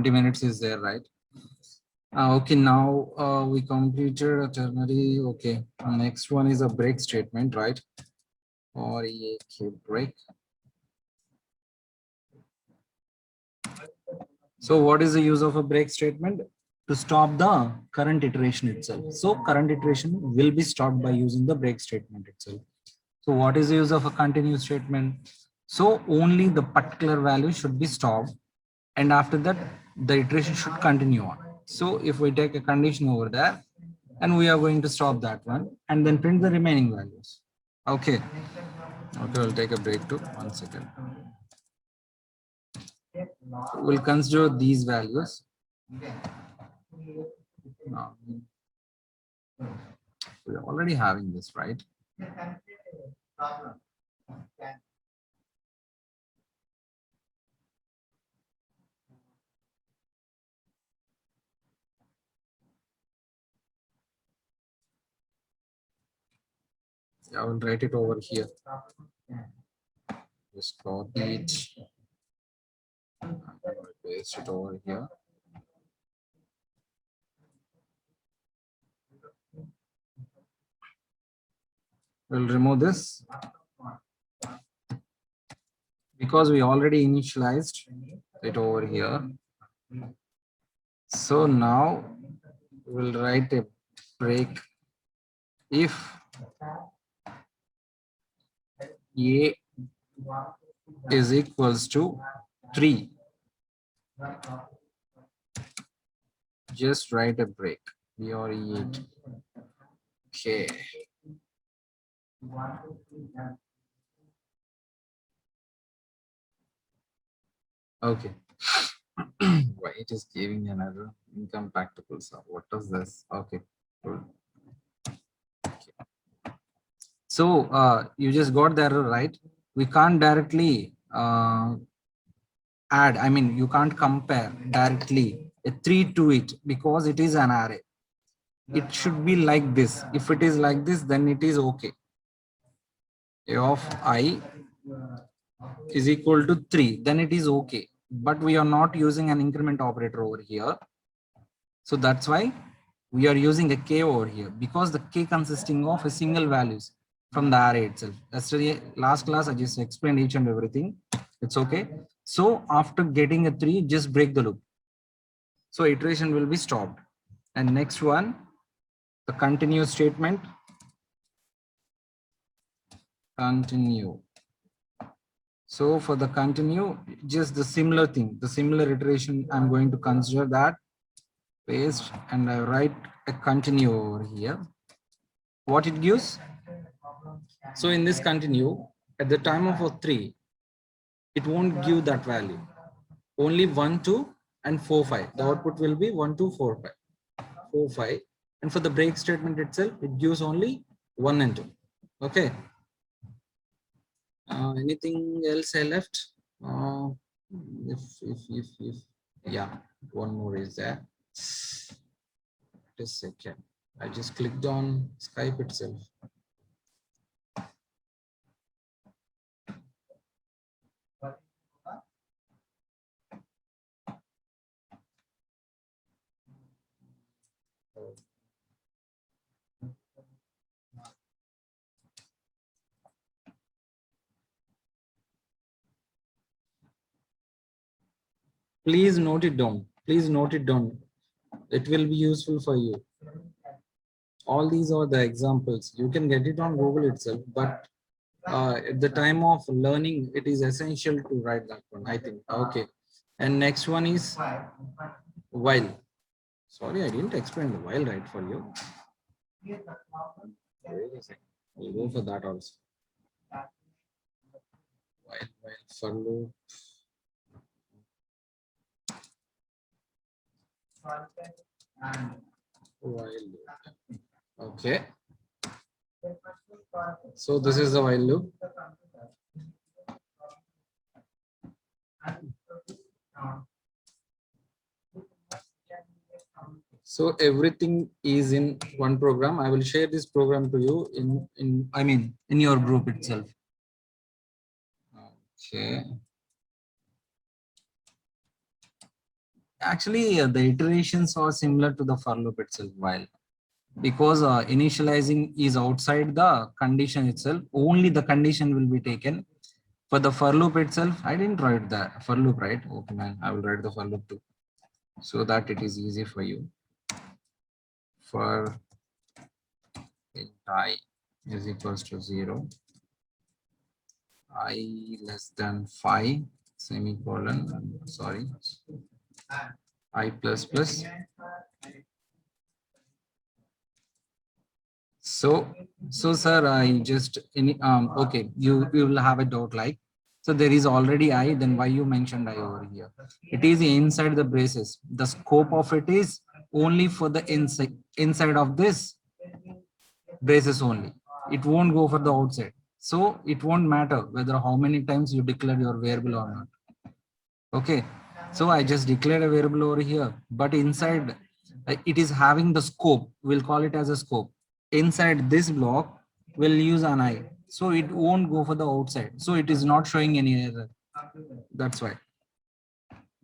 20 minutes is there, right? Okay, now we completed a ternary. Okay, next one is a break statement, right? Or a break. So what is the use of a break statement? To stop the current iteration itself. So current iteration will be stopped by using the break statement itself. So what is the use of a continue statement? So only the particular value should be stopped, and after that the iteration should continue on. So if we take a condition over there, and we are going to stop that one and then print the remaining values. Okay. Okay, we'll take a break too. 1 second. We'll consider these values. We're already having this, right? I will write it over here. Just copy it. Paste it over here. We'll remove this because we already initialized it over here. So now we'll write a break if A is equals to 3. Just write a break. B or E8. Okay. Okay. Why it is giving another incompatible? So what is this? Okay. Cool. Okay. So you just got the error, right? We can't directly add. I mean, you can't compare directly a 3 to it because it is an array. It should be like this. If it is like this, then it is okay. A of I is equal to 3, then it is okay. But we are not using an increment operator over here. So that's why we are using a k over here, because the k consisting of a single values from the array itself. Yesterday, last class, I just explained each and everything. It's okay. So after getting a 3, just break the loop. So iteration will be stopped. And next one, the continue statement. Continue. So for the continue, just the similar thing, the similar iteration, I'm going to consider that, paste, and I write a continue over here. What it gives? So in this continue, at the time of a 3, it won't give that value. Only 1, 2, and 4, 5. The output will be 1, 2, 4, 5. 4, 5. And for the break statement itself, it gives only 1 and 2. Okay. Anything else I left? If yeah, one more is there. Just a second. I just clicked on Skype itself. Please note it down. Please note it down. It will be useful for you. All these are the examples. You can get it on Google itself, but at the time of learning, it is essential to write that one, I think. Okay. And next one is while. Sorry, I didn't explain the while right for you. We'll go for that also. While for loop. While loop. Okay. So this is the while loop. So everything is in one program. I will share this program to you in your group itself. Okay. Actually, the iterations are similar to the for loop itself, while because initializing is outside the condition itself, only the condition will be taken. For the for loop itself, I didn't write the for loop, right? Okay, man, I will write the for loop too, so that it is easy for you. For int I is equals to 0, I less than 5, semicolon, sorry, I plus plus. So sir, I just okay, you will have a doubt like, so there is already I, then why you mentioned I over here? It is inside the braces. The scope of it is only for the inside of this braces only. It won't go for the outside. So it won't matter whether how many times you declare your variable or not. Okay, so I just declared a variable over here, but inside it is having the scope. We'll call it as a scope. Inside this block, we'll use an I. So it won't go for the outside. So it is not showing any error. That's why.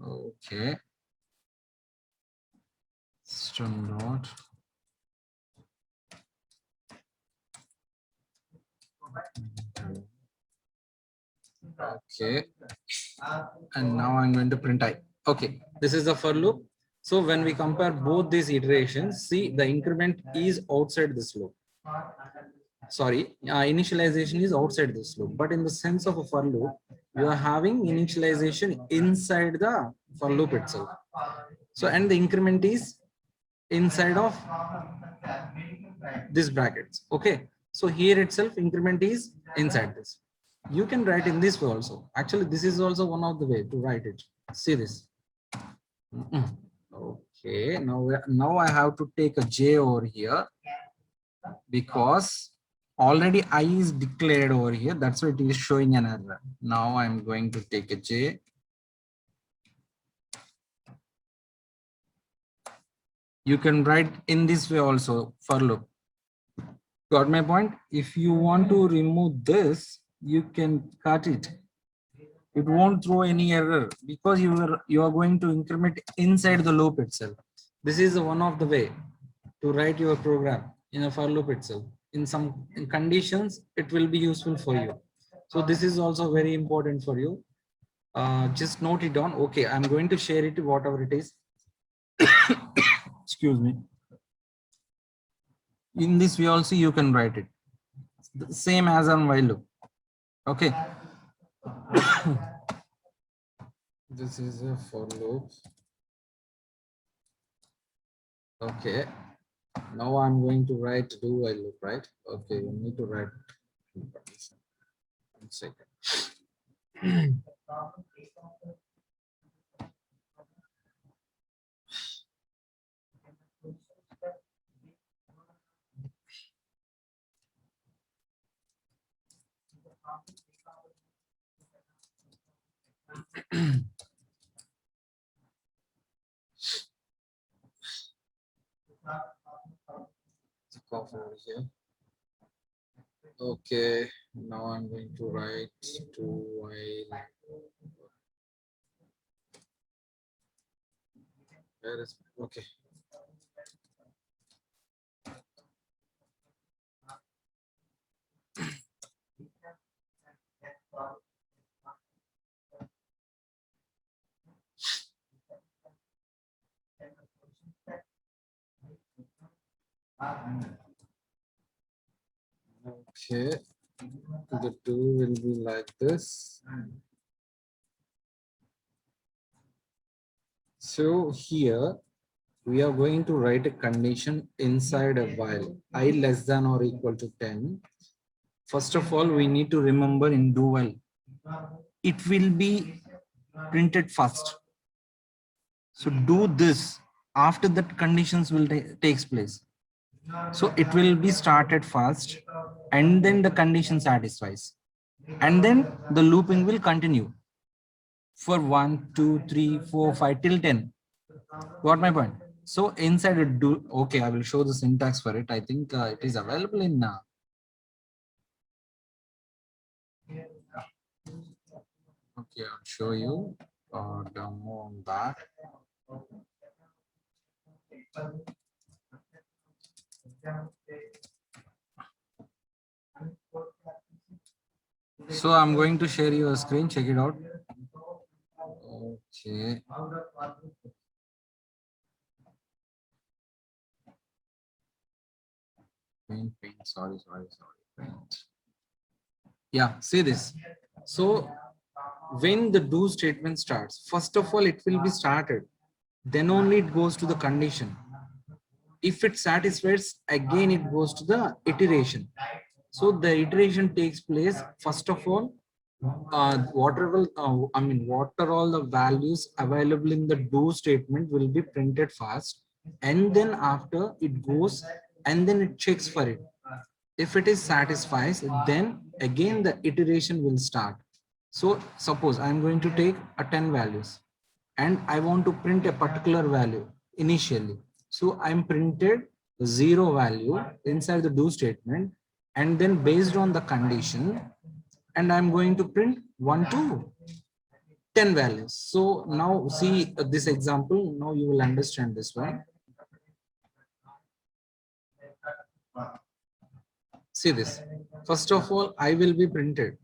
Okay. System dot. Okay. And now I'm going to print I. Okay. This is the for loop. So when we compare both these iterations, see the increment is outside this loop. Sorry, initialization is outside this loop, but in the sense of a for loop, you are having initialization inside the for loop itself. So, and the increment is inside of this brackets. Okay. So here itself increment is inside this. You can write in this way also. Actually, this is also one of the way to write it. See this. Okay. Now I have to take a J over here because already I is declared over here. That's why it is showing an error. Now I'm going to take a J. You can write in this way also for loop. Got my point? If you want to remove this, you can cut it. It won't throw any error because you are going to increment inside the loop itself. This is one of the way to write your program in a for loop itself. In some conditions, it will be useful for you. So this is also very important for you. Just note it down. Okay, I'm going to share it, whatever it is. Excuse me. In this way also you can write it. The same as on while loop. Okay. This is a for loop. Okay. Now I'm going to write do while loop, right? Okay, you need to write. 1 second. Cough over here. Okay, now I'm going to write to while. Where is okay? Okay, the do will be like this. So here we are going to write a condition inside a while I less than or equal to 10. First of all, we need to remember in do while, it will be printed first. So do this after that conditions will takes place. So it will be started first and then the condition satisfies. And then the looping will continue for 1, 2, 3, 4, 5 till 10. Got my point? So inside it do, okay, I will show the syntax for it. I think it is available in okay, I'll show you demo on that. So I'm going to share your screen. Check it out. Okay. Paint. Sorry. Paint. Yeah, see this. So when the do statement starts, first of all, it will be started. Then only it goes to the condition. If it satisfies, again it goes to the iteration. So the iteration takes place, first of all, whatever what are all the values available in the do statement will be printed first, and then after it goes and then it checks for it. If it is satisfies, then again the iteration will start. So suppose I'm going to take a 10 values and I want to print a particular value initially. So I'm printed 0 value inside the do statement, and then based on the condition, and I'm going to print 1 to 10 values. So now see this example, now you will understand this one. See this. First of all, I will be printed.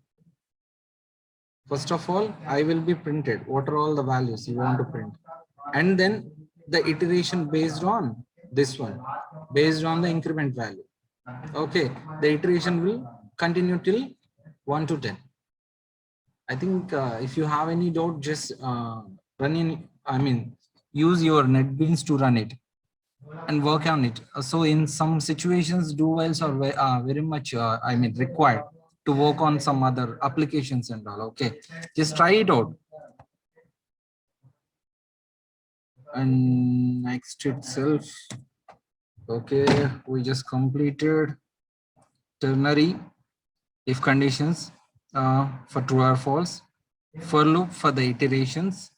First of all, I will be printed. What are all the values you want to print? And then the iteration based on this one, based on the increment value. Okay, the iteration will continue till 1 to 10. I think if you have any doubt, just run in, use your NetBeans to run it and work on it. So in some situations, do whiles are very much, required to work on some other applications and all. Okay, just try it out. And next itself, okay, we just completed ternary if conditions for true or false, for loop for the iterations,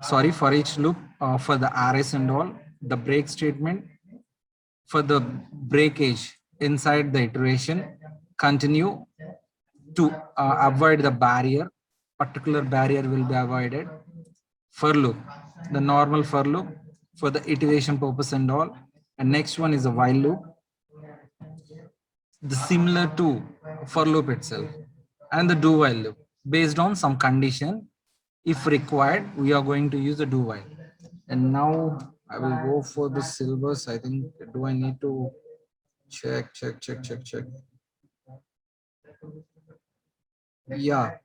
sorry, for each loop for the arrays and all, the break statement for the breakage inside the iteration, continue to avoid the barrier, particular barrier will be avoided, for loop, the normal for loop for the iteration purpose and all, and next one is a while loop, the similar to for loop itself, and the do while loop based on some condition. If required, we are going to use the do while. And now I will go for the syllabus. I think, do I need to check? Yeah,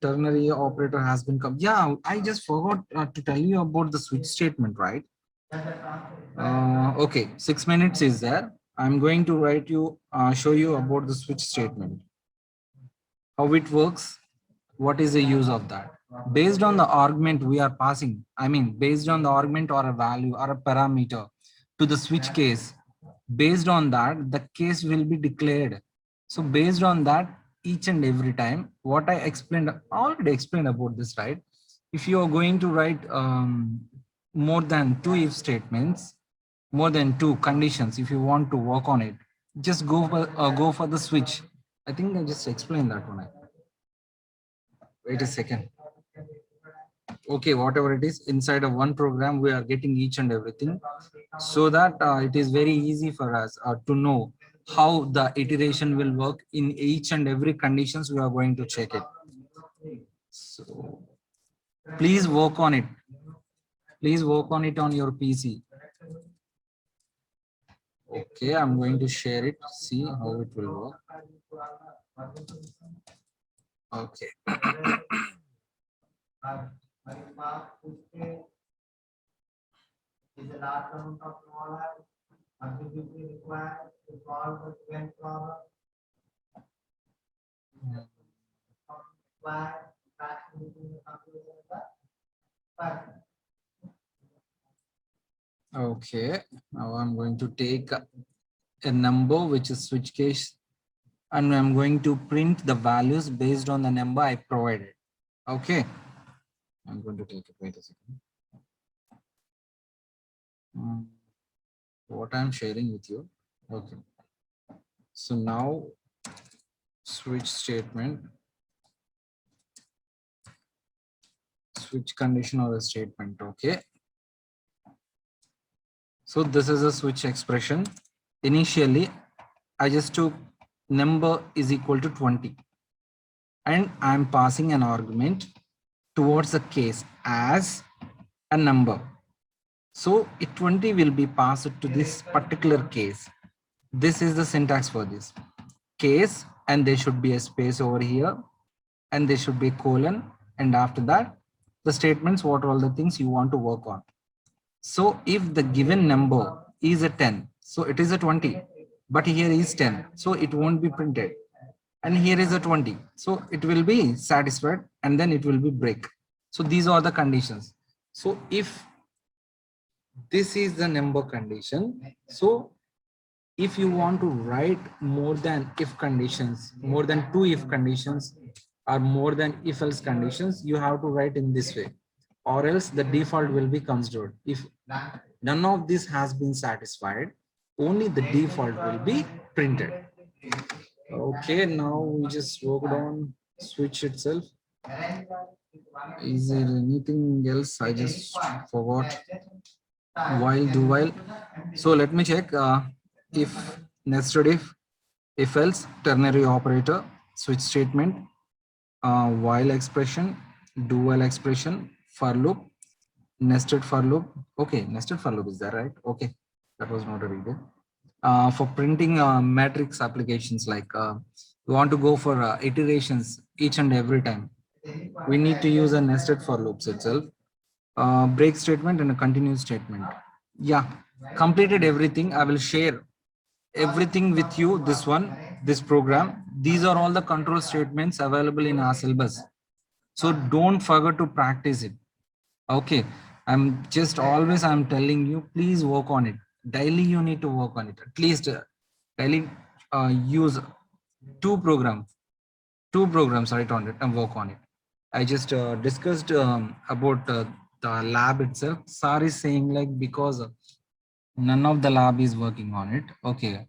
ternary operator has been come. Yeah, I just forgot to tell you about the switch statement, right? Okay, 6 minutes is there. I'm going to show you about the switch statement, how it works, what is the use of that. Based on the argument we are passing, based on the argument or a value or a parameter to the switch case, based on that, the case will be declared. So based on that, each and every time, what I explained, already explained about this, right? If you are going to write more than 2 if statements, more than 2 conditions, if you want to work on it, just go for the switch. I think I just explained that one. Wait a second. Okay, whatever it is, inside of one program we are getting each and everything, so that it is very easy for us to know how the iteration will work in each and every conditions we are going to check it. So please work on it. Please work on it on your PC. Okay, I'm going to share it, see how it will work. Okay. Is the large amount of smaller activity required to solve the given problem? Okay, now I'm going to take a number which is switch case, and I'm going to print the values based on the number I provided. Okay, I'm going to take it. Wait a second. What I'm sharing with you. Okay, so now switch statement switch condition or a statement. Okay. So this is a switch expression. Initially, I just took number is equal to 20 and I'm passing an argument towards the case as a number. So 20 will be passed to this particular case. This is the syntax for this case, and there should be a space over here, and there should be a colon, and after that the statements, what are all the things you want to work on. So if the given number is a 10, so it is a 20, but here is 10, so it won't be printed. And here is a 20, so it will be satisfied, and then it will be break. So these are the conditions. So if this is the number condition, so if you want to write more than if conditions, more than 2 if conditions, or more than if else conditions, you have to write in this way, or else the default will be considered. If none of this has been satisfied, only the default will be printed. Okay, now we just worked on switch itself. Is there anything else I just forgot? While, do while. So let me check. If, nested if else, ternary operator, switch statement, while expression, do while expression, for loop, nested for loop. Okay, nested for loop, is that right? Okay, that was not a reader. For printing matrix applications, like we want to go for iterations each and every time, we need to use a nested for loops itself. Break statement and a continuous statement. Yeah, completed everything. I will share everything with you. This program, these are all the control statements available in our syllabus, so don't forget to practice it. Okay, I'm telling you, please work on it daily. You need to work on it at least daily. Use two programs right on it and work on it. I just discussed about the lab itself. Sir is saying like, because none of the lab is working on it. Okay,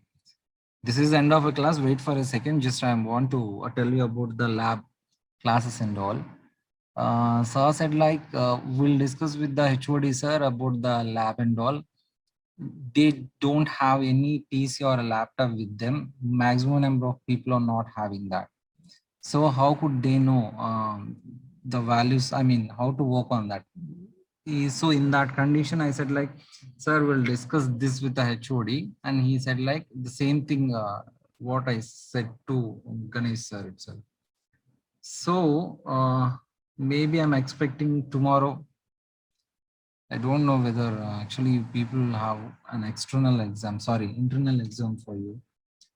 this is the end of a class. Wait for a second. Just I want to tell you about the lab classes and all. Sir said like, we'll discuss with the HOD sir about the lab and all. They don't have any PC or a laptop with them. Maximum number of people are not having that. So how could they know the values? I mean, how to work on that? So in that condition, I said like, sir, we'll discuss this with the HOD, and he said like the same thing what I said to Ganesh sir itself. So maybe I'm expecting tomorrow. I don't know whether actually people have an internal exam for you.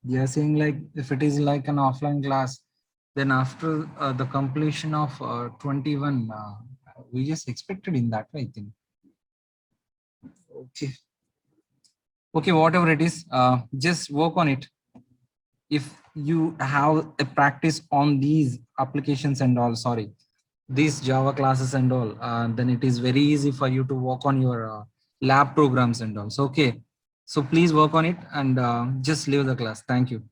They are saying like, if it is like an offline class, then after the completion of 21, we just expected in that way, I think. Okay, whatever it is, just work on it. If you have a practice on these applications and all, these Java classes and all, then it is very easy for you to work on your lab programs and all. So, okay, so please work on it and just leave the class. Thank you.